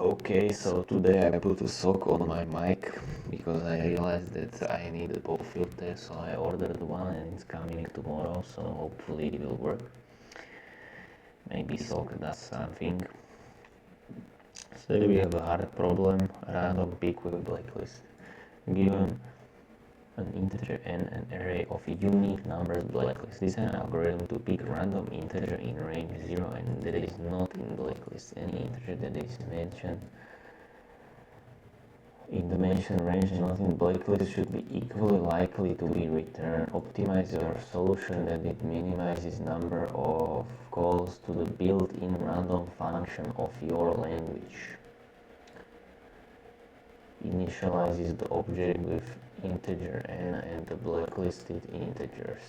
Okay, so today I put a sock on my mic because I realized that I need a pop filter, so I ordered one and it's coming tomorrow, so hopefully it will work. Maybe sock does something. So we have a hard problem, random pick with blacklist. Given an integer and an array of unique numbers blacklist. This is an algorithm to pick random integer in range 0 and that is not in blacklist. Any integer that is mentioned in the mentioned range not in blacklist should be equally likely to be returned. Optimize your solution that it minimizes number of calls to the built-in random function of your language. Initializes the object with integer n and the blacklisted integers.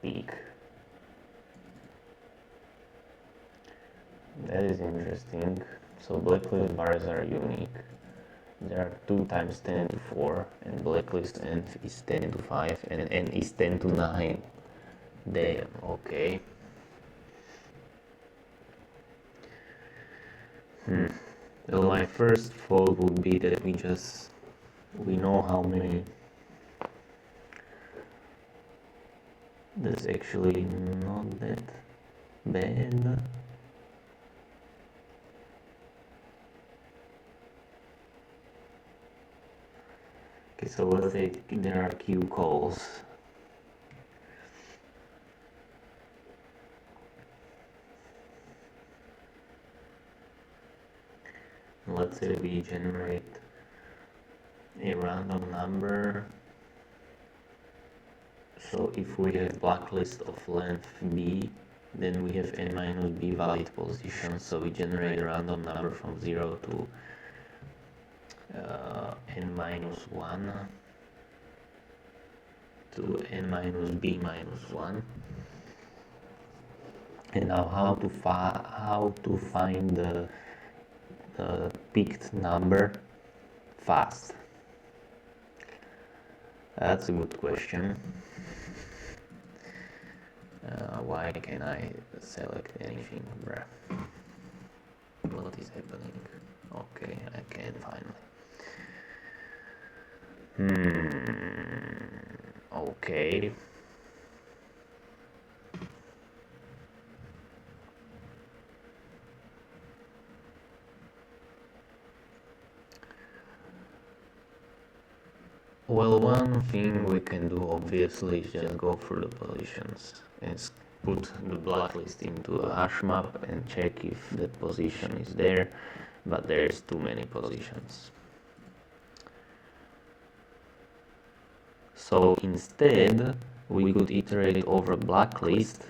Peak. That is interesting. So blacklist bars are unique. There are 2 times 10 to 4 and blacklist n is 10 to 5 and n is 10 to 9. Damn, okay. Well, my first thought would be that we know how many. That's actually not that bad. Okay, so let's say there are Q calls. Let's say we generate a random number. So if we have blacklist of length b, then we have n minus b valid positions. So we generate a random number from 0 to n minus 1 to n minus b minus 1. And now how to find the picked number fast? That's a good question. Why can I select anything, bruh? What is happening? Okay, I can finally. Okay. Well, one thing we can do obviously is just go through the positions and put the blacklist into a hash map and check if the position is there, but there's too many positions. So instead, we could iterate over blacklist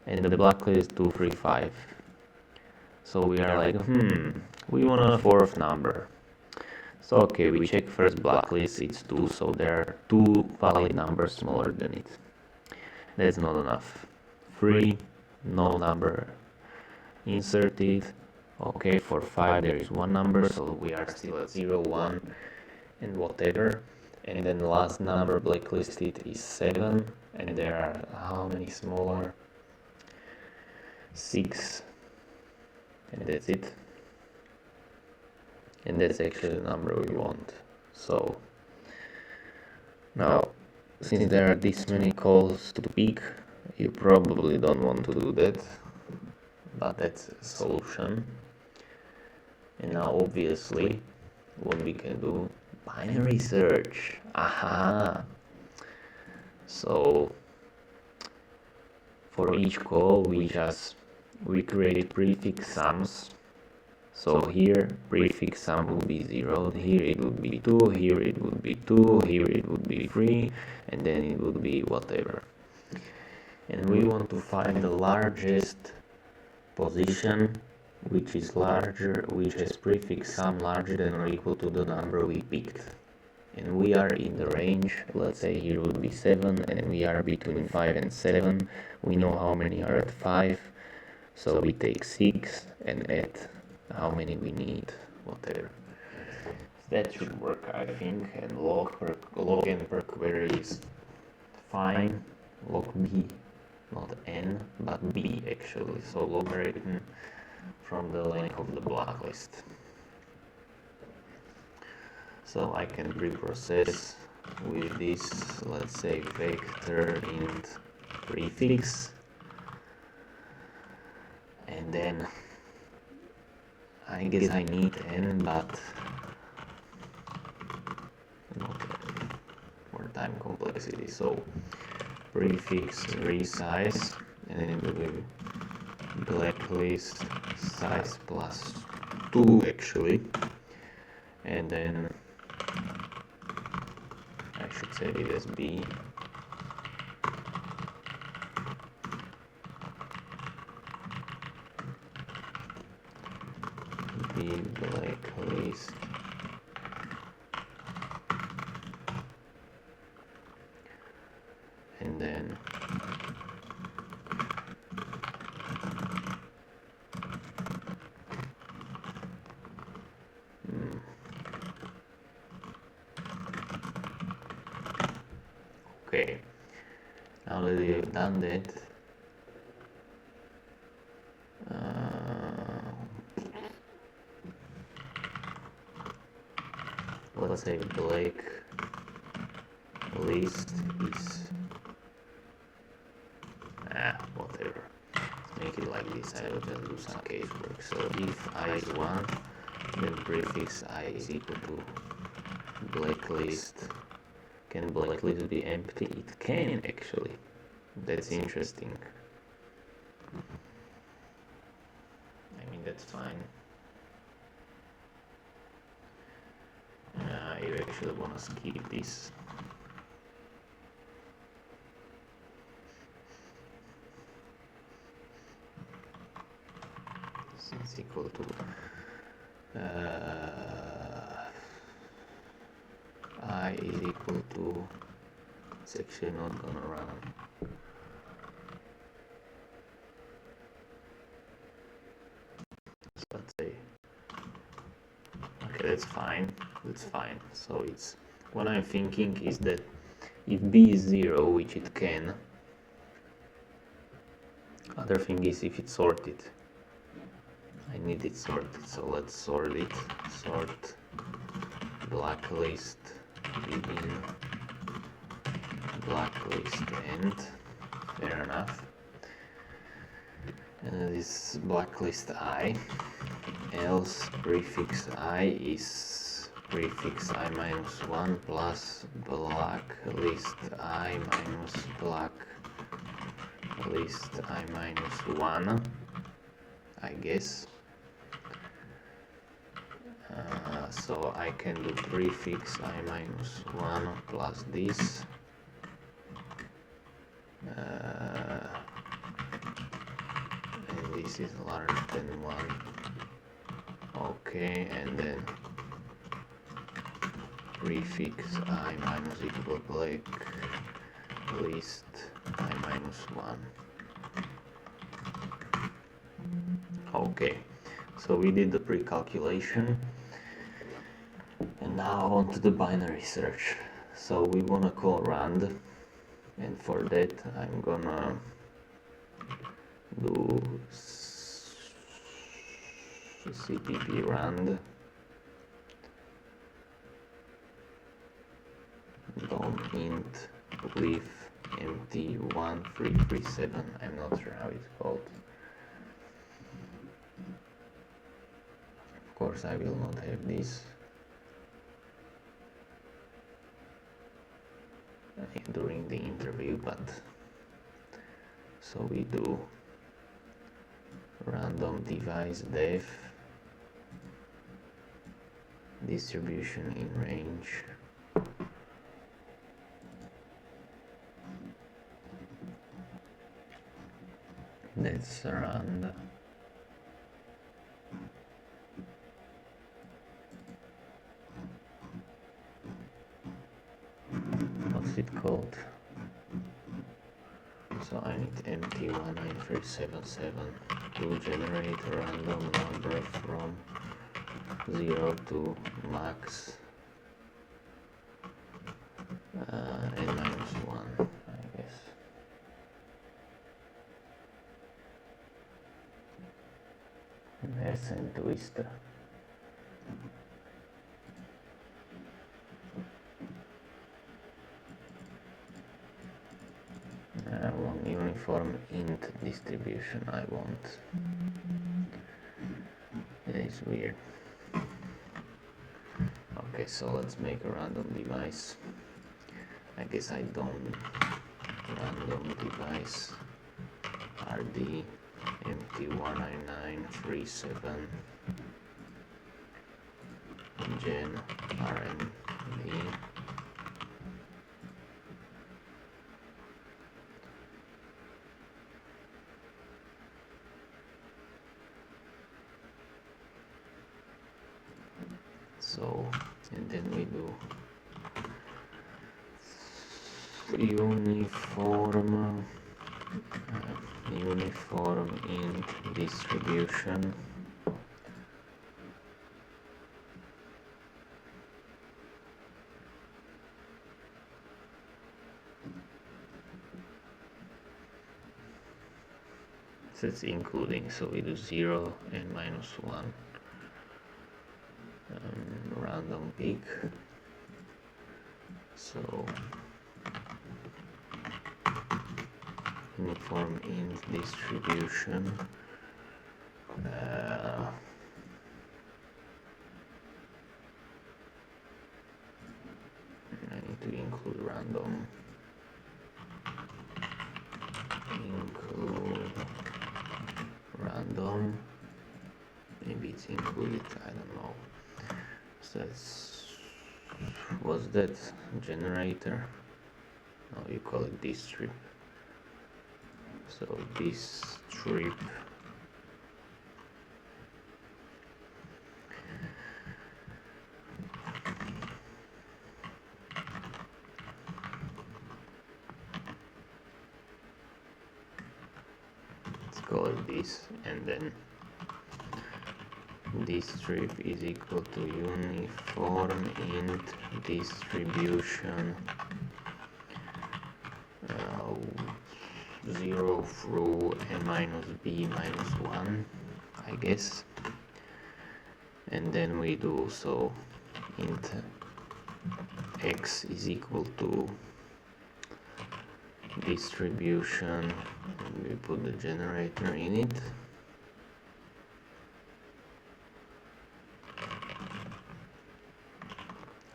and the blacklist 235. So we are like, we want a 4th number. So okay, we check first blacklist, it's 2, so there are 2 valid numbers smaller than it. That's not enough. 3, no number inserted. Okay, for 5 there is 1 number, so we are still at 0, 1 and whatever. And then the last number blacklisted is 7, and there are how many smaller? 6, and that's it. And that's actually the number we want. So now, since there are this many calls to pick, you probably don't want to do that, but that's a solution. And now obviously what we can do, binary search. Aha! So for each call we create prefix sums. So here prefix sum would be 0, here it would be 2, here it would be 2, here it would be 3, and then it would be whatever. And we want to find the largest position which is larger, which has prefix sum larger than or equal to the number we picked. And we are in the range, let's say here would be 7, and we are between 5 and 7. We know how many are at 5, so we take 6 and add how many we need, whatever. That should work, I think, and log n per query is fine. Log b not n, but b actually, so logarithm from the length of the blacklist. So I can preprocess with this, let's say, vector int prefix, and then I guess I need n, but not more time complexity, so prefix resize, and then it will be blacklist size plus 2 actually, and then I should set it as b, blacklist and then okay, now that we have done that, let's say black list is whatever. Let's make it like this. I will just do some casework. So if I is 1, then prefix I is equal to blacklist. Can blacklist be empty? It can actually. That's interesting. I mean, that's fine. You actually want to skip this. This is equal to I is equal to, it's actually not gonna run. Let's say, okay, that's fine. So it's, what I'm thinking is that if b is 0, which it can, other thing is if it's sorted. I need it sorted, so let's sort it. Sort blacklist begin, blacklist end, fair enough. And this blacklist I, else prefix I is prefix I minus 1 plus blacklist I minus blacklist I minus 1, I guess. So I can do prefix I minus 1 plus this, and this is larger than 1, okay, and then prefix I minus equal blacklist I minus 1. Okay, so we did the pre-calculation, and now on to the binary search. So we want to call rand, and for that I'm gonna do cpp rand dom int with empty 1337. I'm not sure how it's called. Of course I will not have this during the interview, but so we do random device def distribution in range, that's rand what's it called? So I need empty 19377 to generate a random number from 0 to max n minus 1, I guess. and twister. I want uniform int distribution. I want. It's weird. Okay, so let's make a random device. I guess I don't. Random device rd mt19937 gen rnd. So, and then we do uniform int distribution. So it's including, so we do 0 and -1. Random pick. So uniform int distribution. I need to include random. Include random. Maybe it's included. I don't know. So that's, what's that generator? Oh, you call it distrib. So distrib. Let's call it this, and then distrib is equal to uniform int distribution 0 through -b-1, I guess. And then we do so int x is equal to distribution, and we put the generator in it.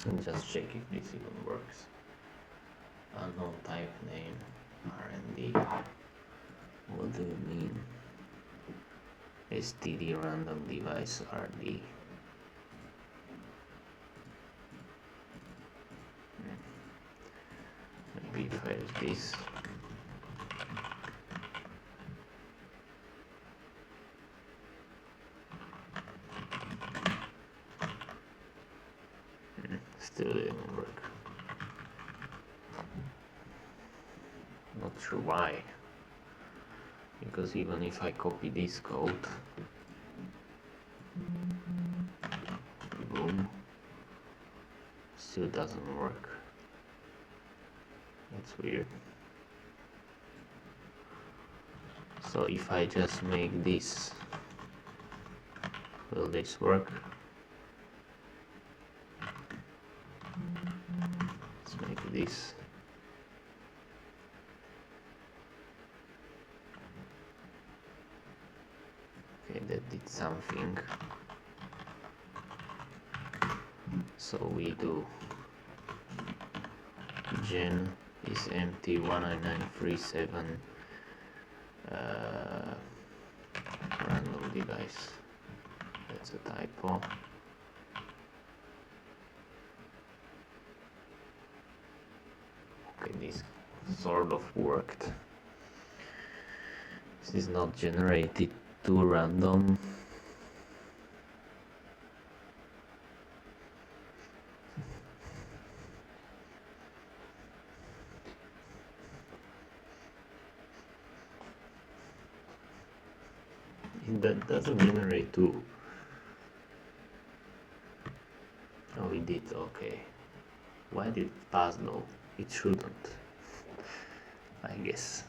And just check if this even works. Unknown type name rnd. What do you mean? std random device rd. Maybe if I use this. Still didn't work. Not sure why. Because even if I copy this code, boom, still doesn't work. That's weird. So if I just make this, will this work? Let's make this. Okay, that did something. So we do gen is empty 19937 random device. That's a typo. Okay, this sort of worked. This is not generated to random. That doesn't generate to. Oh, it did. Okay. Why did it pass though? It shouldn't, I guess.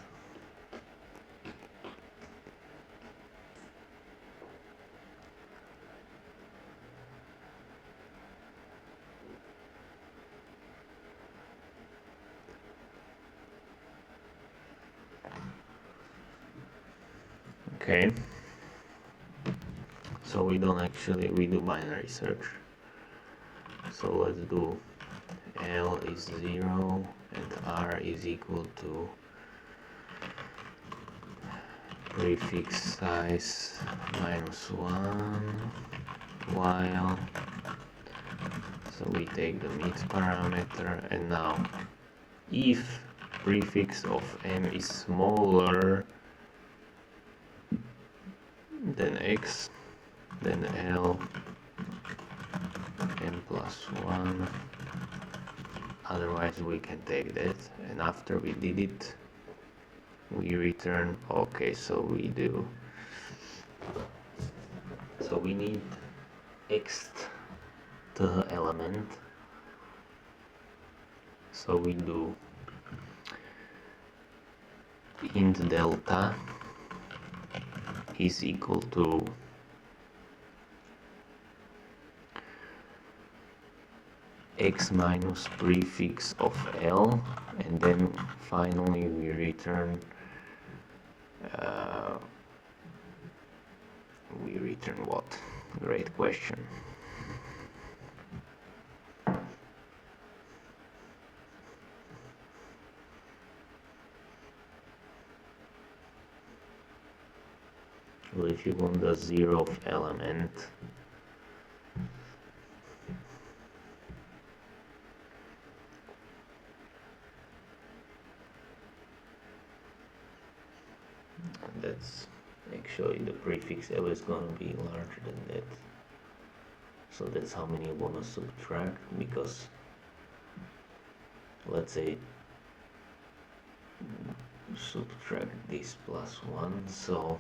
Okay, so we do binary search. So let's do L is 0 and R is equal to prefix size -1 while, so we take the mid parameter, and now if prefix of m is smaller than x, then L n plus 1, otherwise we can take that. And after we did it, we return. Okay, so we need x the element, so we do int delta is equal to x minus prefix of L, and then finally we return what? Great question. Well, if you want the 0th element, that's actually the prefix L is gonna be larger than that. So that's how many you wanna subtract, because let's say subtract this plus 1, so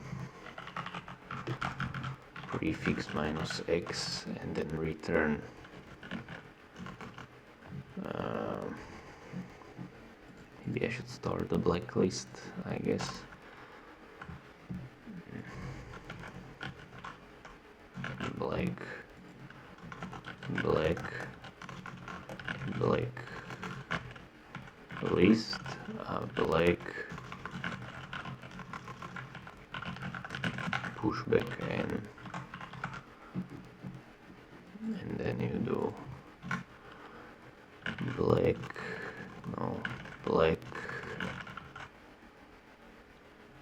prefix minus x, and then return maybe I should start the blacklist, I guess. Black list, black pushback n, and then you do black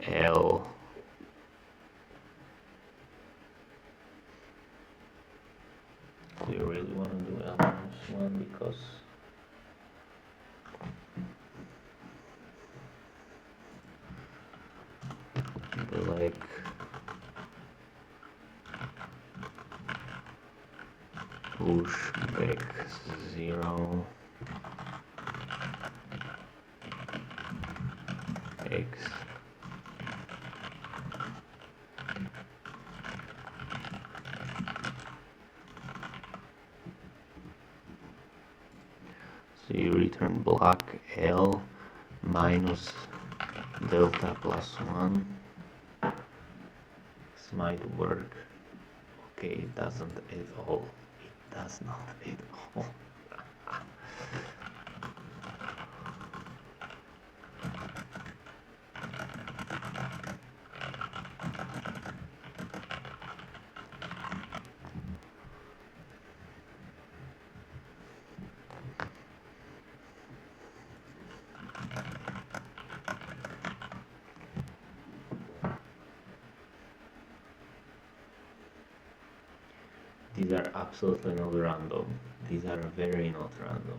L do you really want to do L minus 1, because black push back 0 x so you return block L minus delta plus 1. This might work. Okay, it doesn't at all. It does not at all. These are absolutely not random. These are very not random,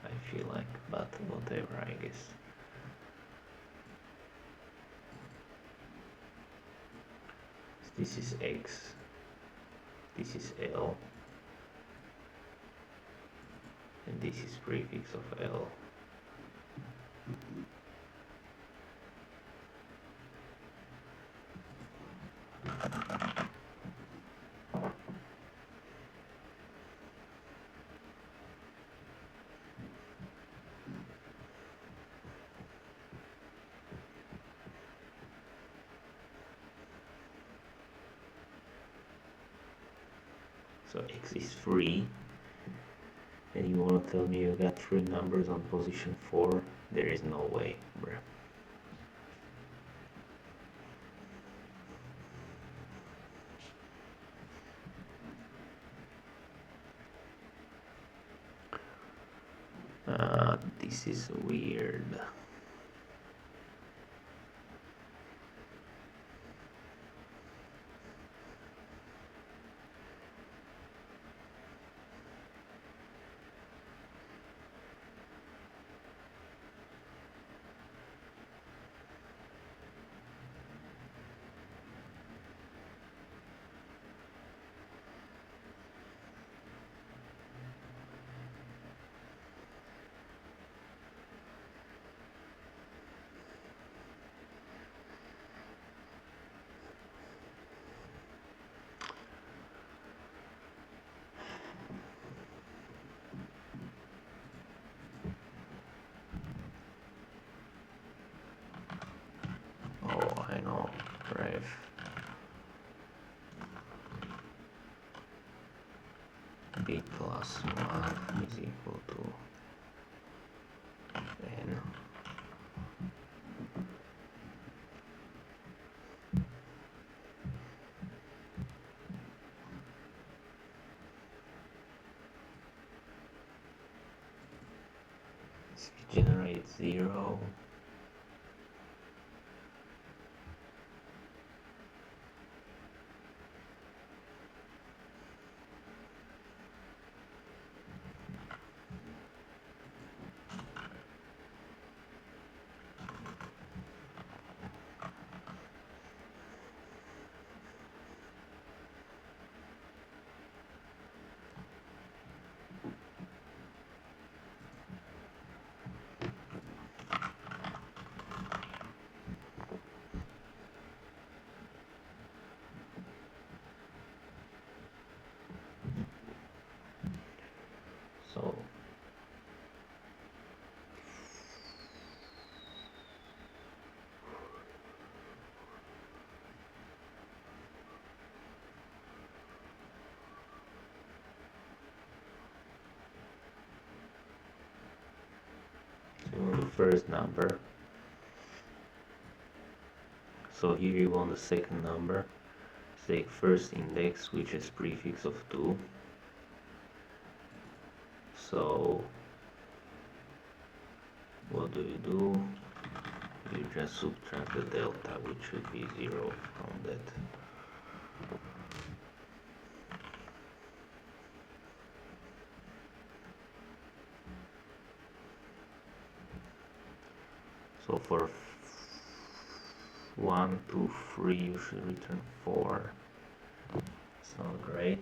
I feel like, but whatever, I guess. This is X, this is L, and this is prefix of L. So X is 3, and you want to tell me you got 3 numbers on position 4? There is no way, bruh. This is weird. Oh, I know, ref. B plus 1 is equal to n. If we generate 0, so the first number. So here you want the second number. Take first index, which is prefix of 2. So what do? You just subtract the delta, which should be 0 from that. So for 1, 2, 3, you should return 4. It's not great.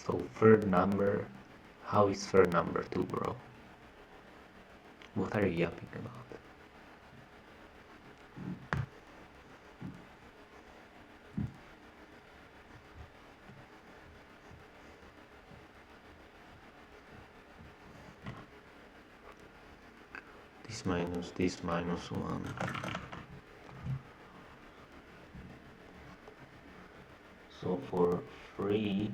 So third number, how is third number 2, bro? What are you yapping about? This minus 1. So for 3,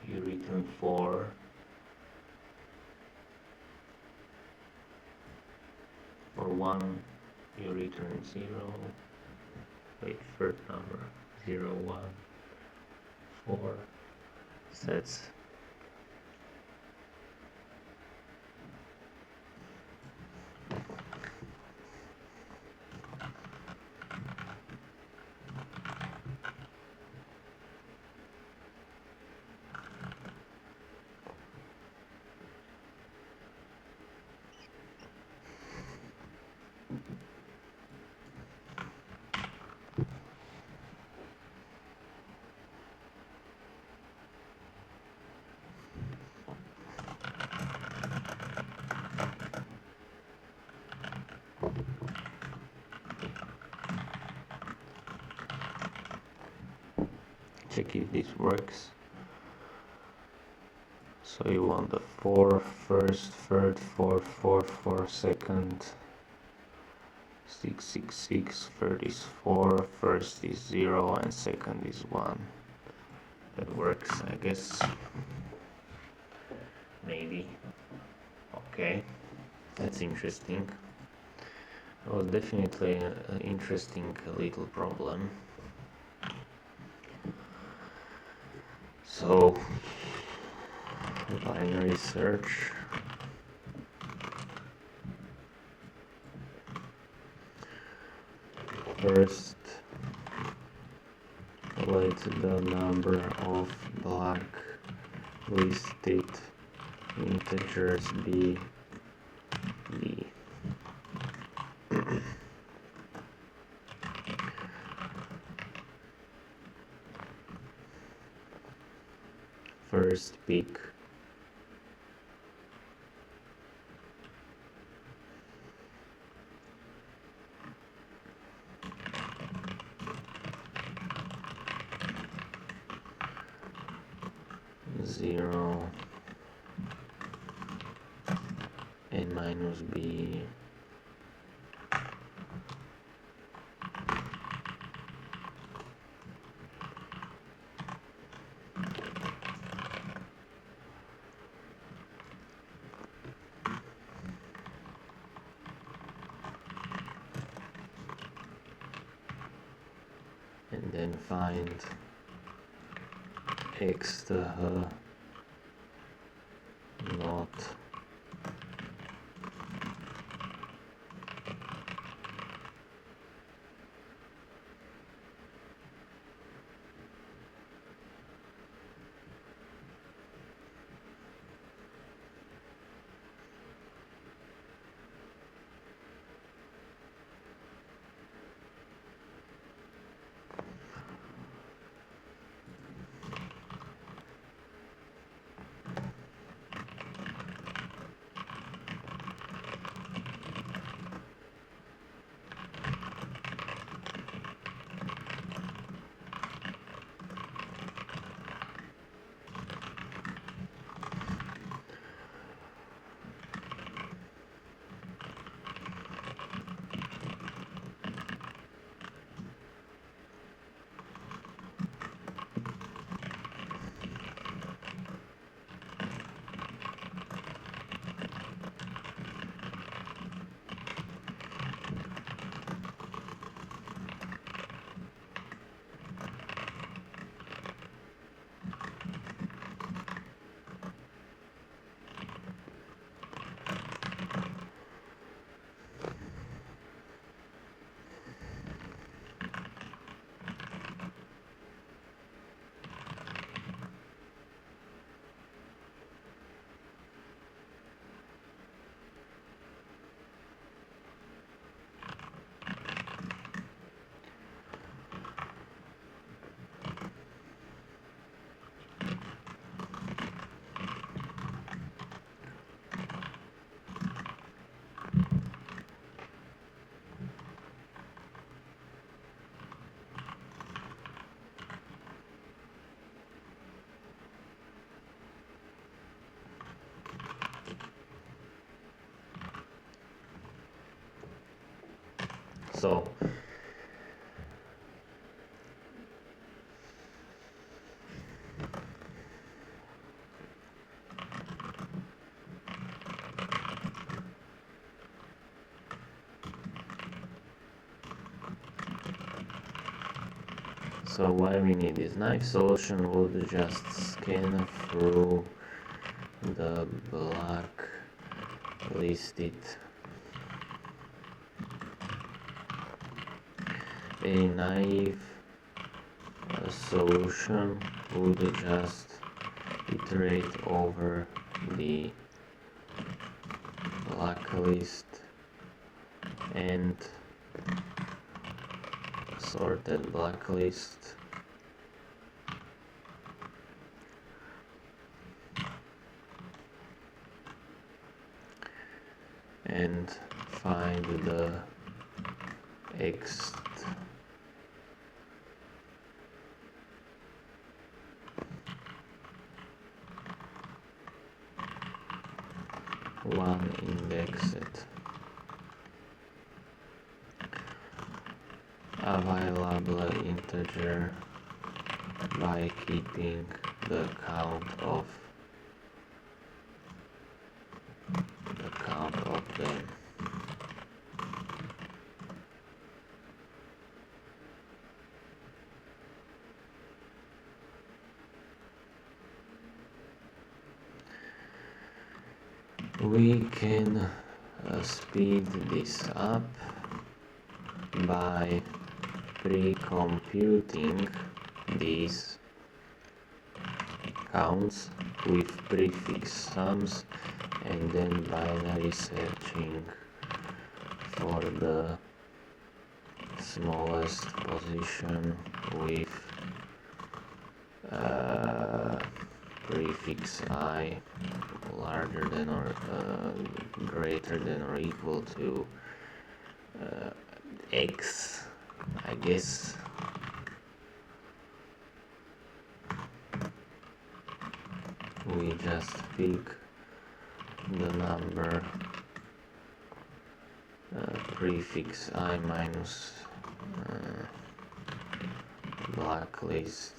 you return 4. For 1, you return 0. Wait, third number, 0, 1, 4. Sets. check if this works. So you want the 4 first, third, 4, 4, 4 second, 6, 6, 6, third is 4, first is 0 and second is 1. That works, I guess. Maybe. Okay, that's interesting. It was definitely an interesting little problem. So, binary search. First, let the number of blacklisted integers be b. First pick zero and minus b. And then find x not So why we need this knife solution would just scan through the blacklisted. A naive solution would just iterate over the blacklist and sorted blacklist and find the unindexed available integer by keeping the count of them. We can speed this up by pre-computing these counts with prefix sums and then binary searching for the smallest position with prefix I larger than or greater than or equal to x, I guess. We just pick the number prefix I minus blacklist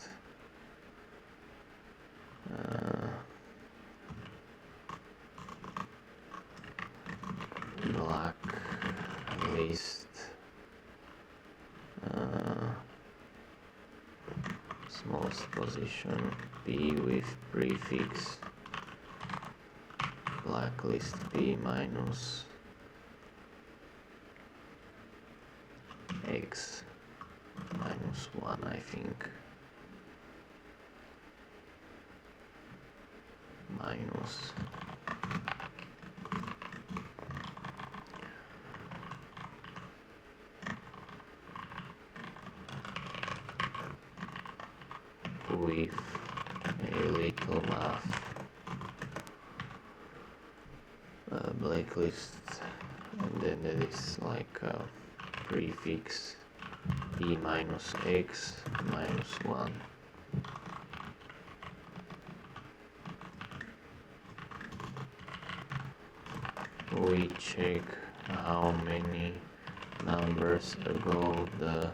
blacklist smallest position p with prefix blacklist p minus x minus 1, I think, minus with a little math blacklist, and then there is like a prefix p minus x minus 1. We check how many numbers ago the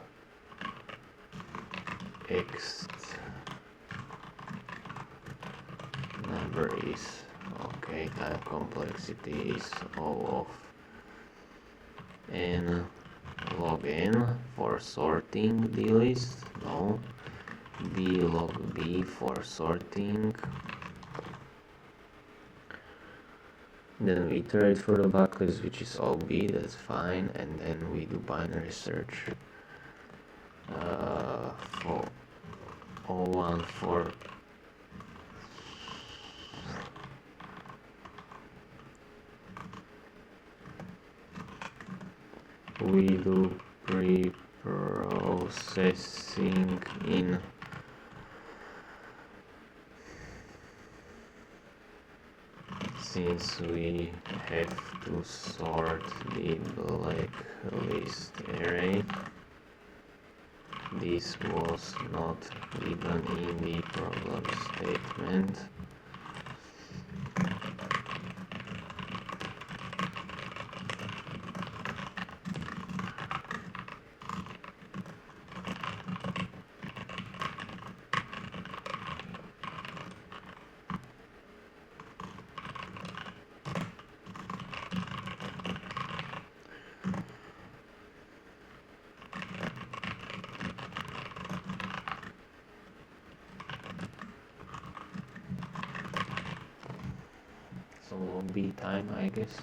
x number is. Okay, time complexity is O of n log n for sorting the list, no, b log b for sorting. Then we iterate for the blacklist, which is OB, that's fine, and then we do binary search for O1 for we do pre-processing in since we have to sort the blacklist array. This was not given in the problem statement. So B time, I guess.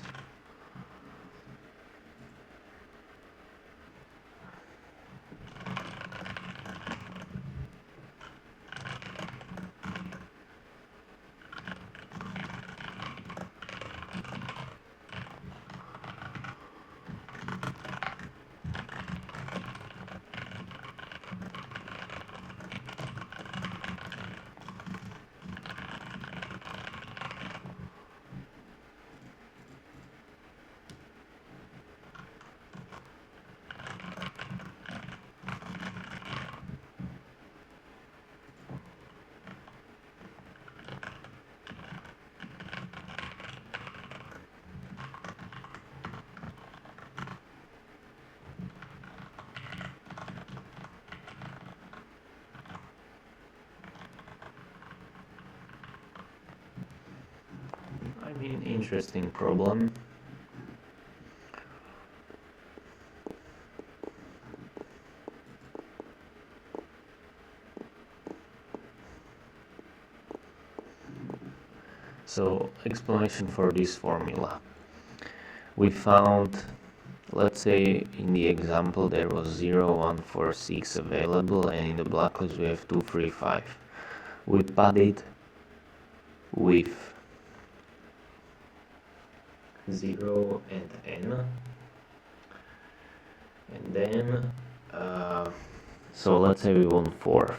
interesting problem. So, explanation for this formula. We found, let's say in the example there was 0, 1, 4, 6 available, and in the blacklist we have 2, 3, 5. We padded with 0 and n, and then so let's say we want 4.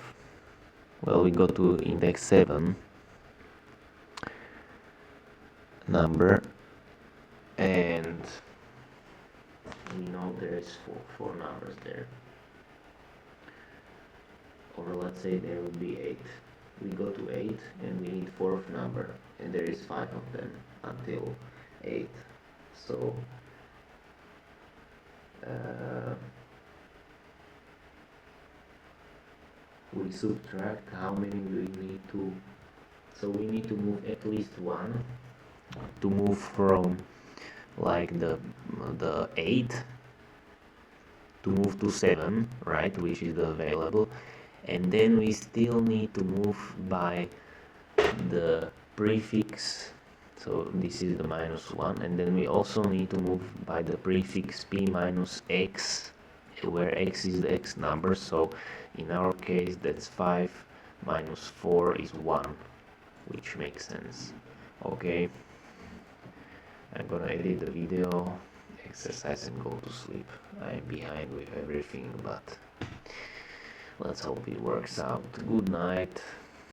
Well, we go to index 7 number, and we know there is four numbers there, or let's say there would be 8. We go to 8 and we need 4th number, and there is 5 of them until 8. So we subtract how many we need to, so we need to move at least 1 to move from like the 8 to move to 7, right, which is the available, and then we still need to move by the prefix, so this is the -1, and then we also need to move by the prefix p minus x, where x is the x number, so in our case that's 5 minus 4 is 1, which makes sense. Okay, I'm gonna edit the video, exercise and go to sleep. I'm behind with everything, but let's hope it works out. Good night.